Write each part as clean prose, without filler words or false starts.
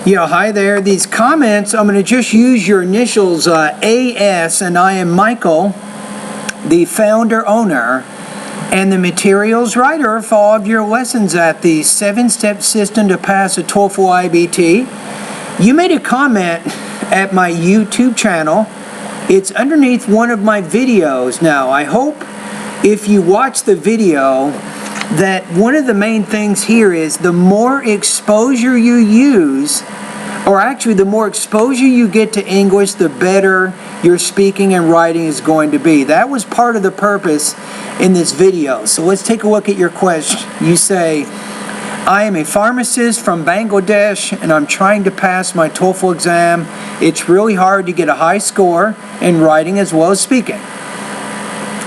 Yeah, hi there. These comments, I'm going to just use your initials, AS, and I am Michael, the founder, owner, and the materials writer for all of your lessons at the 7-step system to pass a TOEFL IBT. You made a comment at my YouTube channel. It's underneath one of my videos. Now, I hope if you watch the video that one of the main things here is the more exposure you use, or actually the more exposure you get to English, the better your speaking and writing is going to be. That was part of the purpose in this video. So let's take a look at your question. You say, I am a pharmacist from Bangladesh and I'm trying to pass my TOEFL exam. It's really hard to get a high score in writing as well as speaking.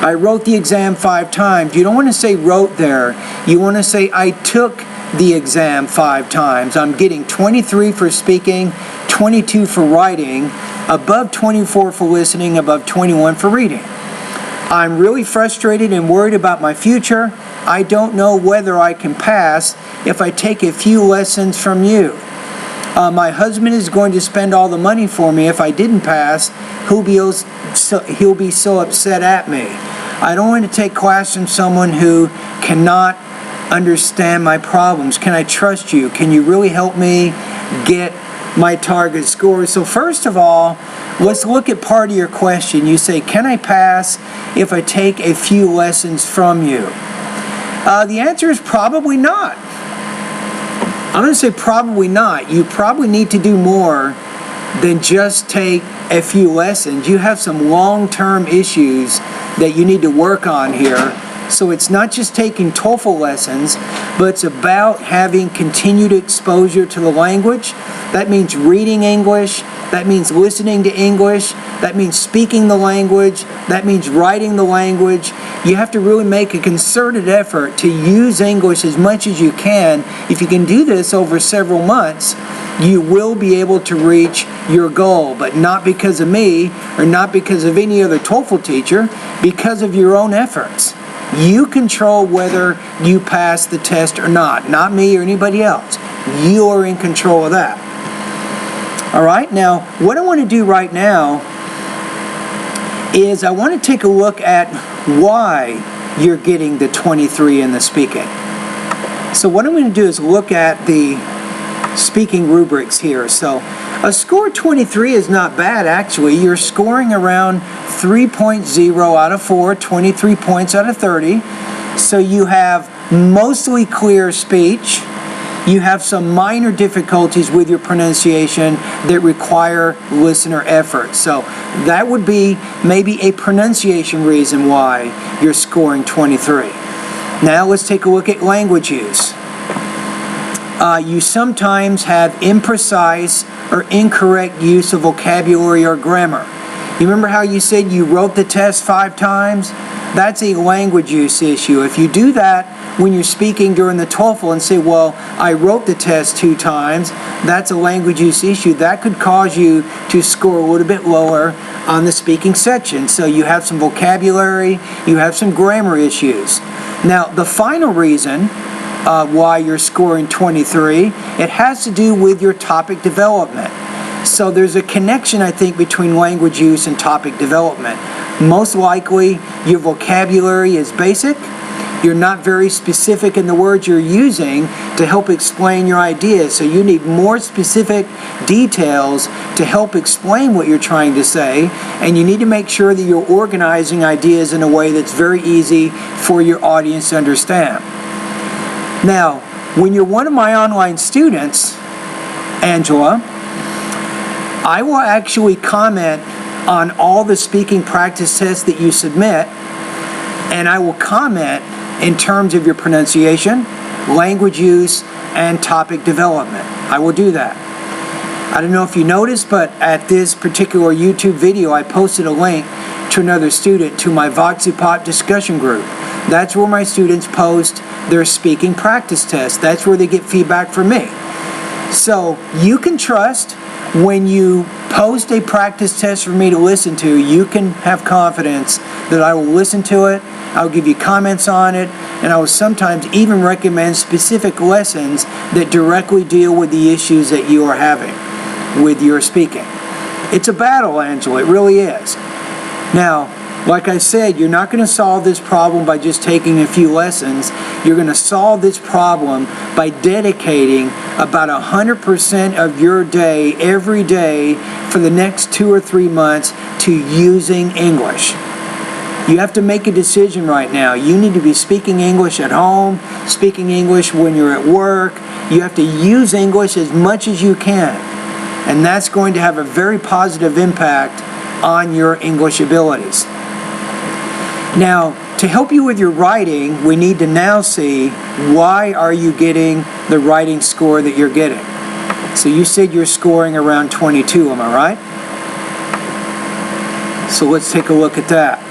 I wrote the exam 5 times. You don't want to say wrote there. You want to say I took the exam 5 times. I'm getting 23 for speaking, 22 for writing, above 24 for listening, above 21 for reading. I'm really frustrated and worried about my future. I don't know whether I can pass if I take a few lessons from you. My husband is going to spend all the money for me if I didn't pass. He'll be so upset at me. I don't want to take class from someone who cannot understand my problems. Can I trust you? Can you really help me get my target score? So first of all, let's look at part of your question. You say, can I pass if I take a few lessons from you? The answer is probably not. I'm going to say probably not. You probably need to do more than just take a few lessons. You have some long-term issues that you need to work on here. So it's not just taking TOEFL lessons, but it's about having continued exposure to the language. That means reading English. That means listening to English. That means speaking the language. That means writing the language. You have to really make a concerted effort to use English as much as you can. If you can do this over several months, you will be able to reach your goal, but not because of me or not because of any other TOEFL teacher, because of your own efforts. You control whether you pass the test or not me or anybody else. You are in control of that. All right, now what I want to do right now is I want to take a look at why you're getting the 23 in the speaking. So what I'm going to do is look at the speaking rubrics here. So a score 23 is not bad, actually. You're scoring around 3.0 out of 4, 23 points out of 30. So you have mostly clear speech. You have some minor difficulties with your pronunciation that require listener effort. So that would be maybe a pronunciation reason why you're scoring 23. Now let's take a look at language use. You sometimes have imprecise or incorrect use of vocabulary or grammar. You remember how you said you wrote the test 5 times? That's a language use issue. If you do that when you're speaking during the TOEFL and say, well, I wrote the test 2 times, that's a language use issue. That could cause you to score a little bit lower on the speaking section. So you have some vocabulary, you have some grammar issues. Now, the final reason why you're scoring 23, it has to do with your topic development. So there's a connection, I think, between language use and topic development. Most likely, your vocabulary is basic. You're not very specific in the words you're using to help explain your ideas. So you need more specific details to help explain what you're trying to say. And you need to make sure that you're organizing ideas in a way that's very easy for your audience to understand. Now, when you're one of my online students, Angela, I will actually comment on all the speaking practice tests that you submit, and I will comment in terms of your pronunciation, language use, and topic development. I will do that. I don't know if you noticed, but at this particular YouTube video, I posted a link to another student to my VoxyPop discussion group. That's where my students post their speaking practice tests. That's where they get feedback from me. So you can trust when you post a practice test for me to listen to, you can have confidence that I will listen to it, I'll give you comments on it, and I will sometimes even recommend specific lessons that directly deal with the issues that you are having with your speaking. It's a battle, Angela, it really is. Now, like I said, you're not going to solve this problem by just taking a few lessons. You're going to solve this problem by dedicating about 100% of your day, every day, for the next 2 or 3 months to using English. You have to make a decision right now. You need to be speaking English at home, speaking English when you're at work. You have to use English as much as you can. And that's going to have a very positive impact on your English abilities. Now, to help you with your writing, we need to now see why are you getting the writing score that you're getting. So you said you're scoring around 22, am I right? So let's take a look at that.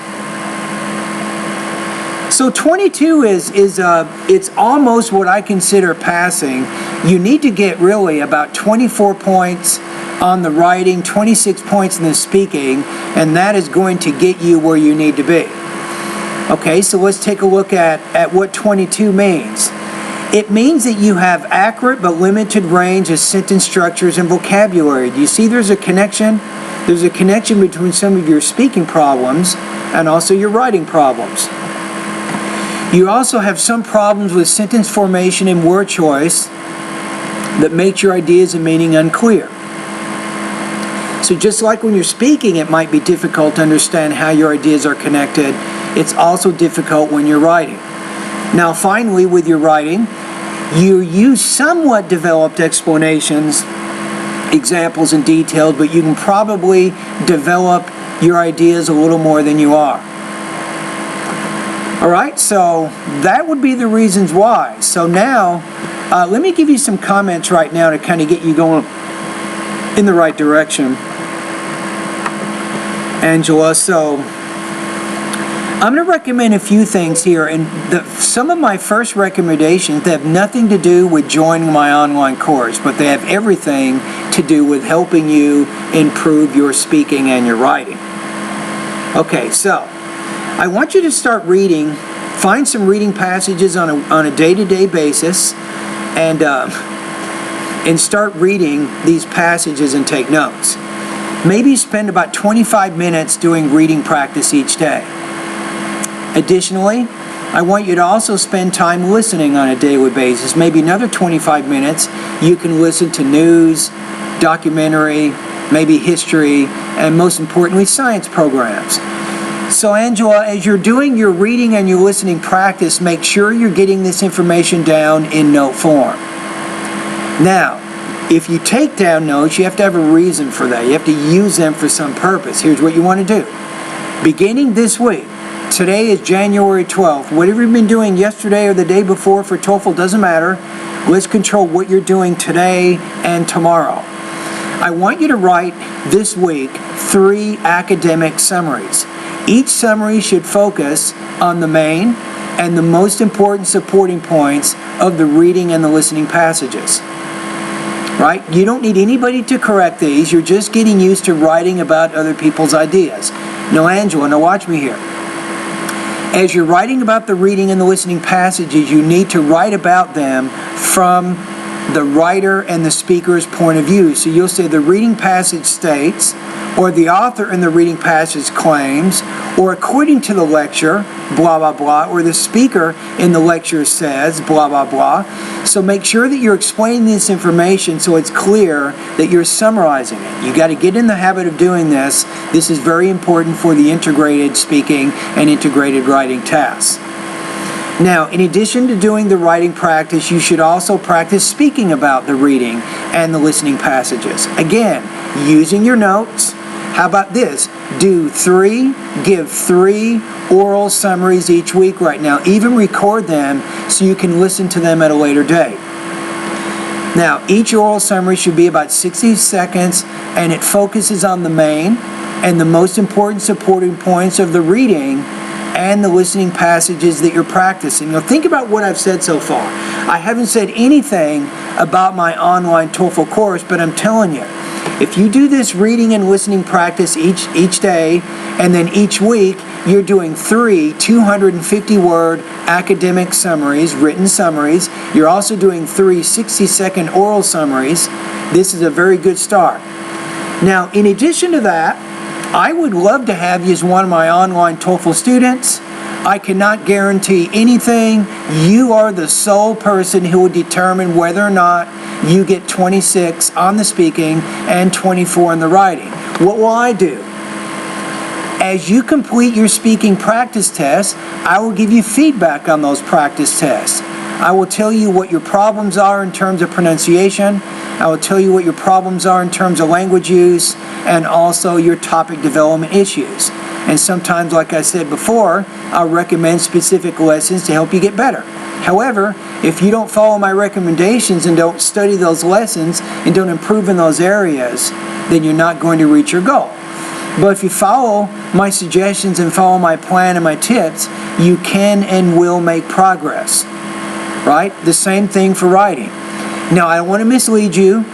So 22 it's almost what I consider passing. You need to get really about 24 points on the writing, 26 points in the speaking, and that is going to get you where you need to be. Okay, so let's take a look at what 22 means. It means that you have accurate but limited range of sentence structures and vocabulary. Do you see there's a connection? There's a connection between some of your speaking problems and also your writing problems. You also have some problems with sentence formation and word choice that makes your ideas and meaning unclear. So just like when you're speaking, it might be difficult to understand how your ideas are connected. It's also difficult when you're writing. Now finally, with your writing, you use somewhat developed explanations, examples, and details, but you can probably develop your ideas a little more than you are. All right, so that would be the reasons why. So now, let me give you some comments right now to kind of get you going in the right direction, Angela. So I'm going to recommend a few things here, and some of my first recommendations that have nothing to do with joining my online course, but they have everything to do with helping you improve your speaking and your writing. Okay, so I want you to start reading, find some reading passages on a day-to-day basis, and start reading these passages and take notes. Maybe spend about 25 minutes doing reading practice each day. Additionally, I want you to also spend time listening on a daily basis. Maybe another 25 minutes you can listen to news, documentary, maybe history, and most importantly, science programs. So Angela, as you're doing your reading and your listening practice, make sure you're getting this information down in note form. Now, if you take down notes, you have to have a reason for that. You have to use them for some purpose. Here's what you want to do. Beginning this week, today is January 12th. Whatever you've been doing yesterday or the day before for TOEFL, doesn't matter. Let's control what you're doing today and tomorrow. I want you to write this week 3 academic summaries. Each summary should focus on the main and the most important supporting points of the reading and the listening passages. Right? You don't need anybody to correct these. You're just getting used to writing about other people's ideas. Now, Angela, now watch me here. As you're writing about the reading and the listening passages, you need to write about them from the writer and the speaker's point of view. So you'll say the reading passage states, or the author in the reading passage claims, or according to the lecture, blah, blah, blah, or the speaker in the lecture says, blah, blah, blah. So make sure that you're explaining this information so it's clear that you're summarizing it. You got to get in the habit of doing this. This is very important for the integrated speaking and integrated writing tasks. Now, in addition to doing the writing practice, you should also practice speaking about the reading and the listening passages. Again, using your notes. How about this? Give 3 oral summaries each week right now. Even record them so you can listen to them at a later date. Now, each oral summary should be about 60 seconds, and it focuses on the main and the most important supporting points of the reading and the listening passages that you're practicing. Now think about what I've said so far. I haven't said anything about my online TOEFL course, but I'm telling you, If you do this reading and listening practice each day, and then each week you're doing 3 250-word academic summaries, written summaries. You're also doing 3 60-second oral summaries. This is a very good start. Now, in addition to that, I would love to have you as one of my online TOEFL students. I cannot guarantee anything. You are the sole person who will determine whether or not you get 26 on the speaking and 24 in the writing. What will I do? As you complete your speaking practice tests, I will give you feedback on those practice tests. I will tell you what your problems are in terms of pronunciation. I will tell you what your problems are in terms of language use, and also your topic development issues. And sometimes, like I said before, I'll recommend specific lessons to help you get better. However, if you don't follow my recommendations and don't study those lessons and don't improve in those areas, then you're not going to reach your goal. But if you follow my suggestions and follow my plan and my tips, you can and will make progress. Right? The same thing for writing. Now, I don't want to mislead you.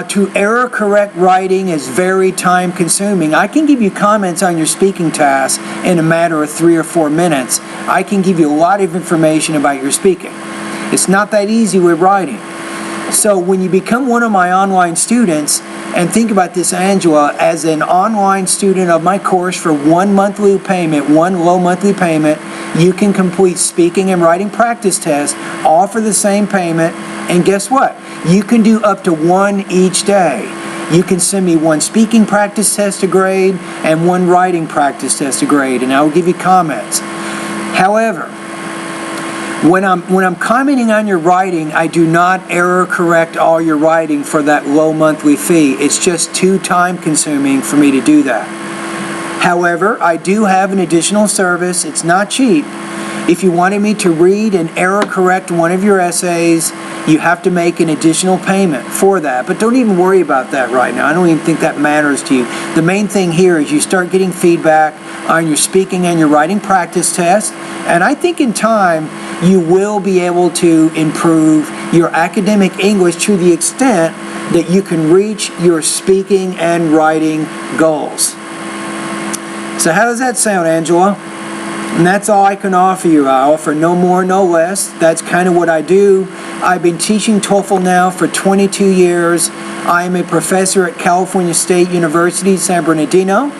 To error-correct writing is very time-consuming. I can give you comments on your speaking task in a matter of 3 or 4 minutes. I can give you a lot of information about your speaking. It's not that easy with writing. So when you become one of my online students, and think about this, Angela, as an online student of my course for one low monthly payment, you can complete speaking and writing practice tests, all for the same payment, and guess what? You can do up to 1 each day. You can send me 1 speaking practice test to grade and 1 writing practice test to grade, and I will give you comments. However, when I'm commenting on your writing, I do not error correct all your writing for that low monthly fee. It's just too time consuming for me to do that. However, I do have an additional service. It's not cheap. If you wanted me to read and error correct one of your essays, you have to make an additional payment for that. But don't even worry about that right now. I don't even think that matters to you. The main thing here is you start getting feedback on your speaking and your writing practice test. And I think in time, you will be able to improve your academic English to the extent that you can reach your speaking and writing goals. So how does that sound, Angela? And that's all I can offer you. I offer no more, no less. That's kind of what I do. I've been teaching TOEFL now for 22 years. I am a professor at California State University, San Bernardino,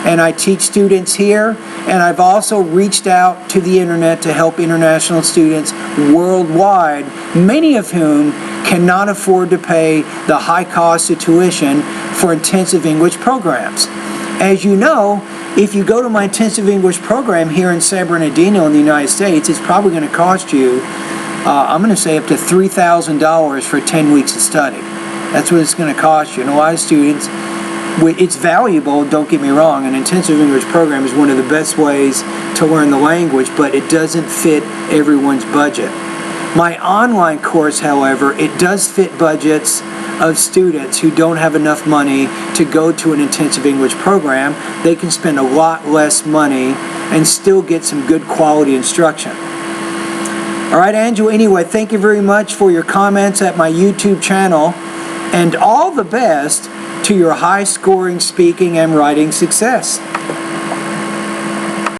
and I teach students here. And I've also reached out to the internet to help international students worldwide, many of whom cannot afford to pay the high cost of tuition for intensive English programs. As you know, if you go to my intensive English program here in San Bernardino in the United States, it's probably going to cost you, I'm going to say, up to $3,000 for 10 weeks of study. That's what it's going to cost you. And a lot of students, it's valuable, don't get me wrong. An intensive English program is one of the best ways to learn the language, but it doesn't fit everyone's budget. My online course, however, it does fit budgets of students who don't have enough money to go to an intensive English program. They can spend a lot less money and still get some good quality instruction. All right, Angela, anyway, thank you very much for your comments at my YouTube channel, and all the best to your high-scoring speaking and writing success.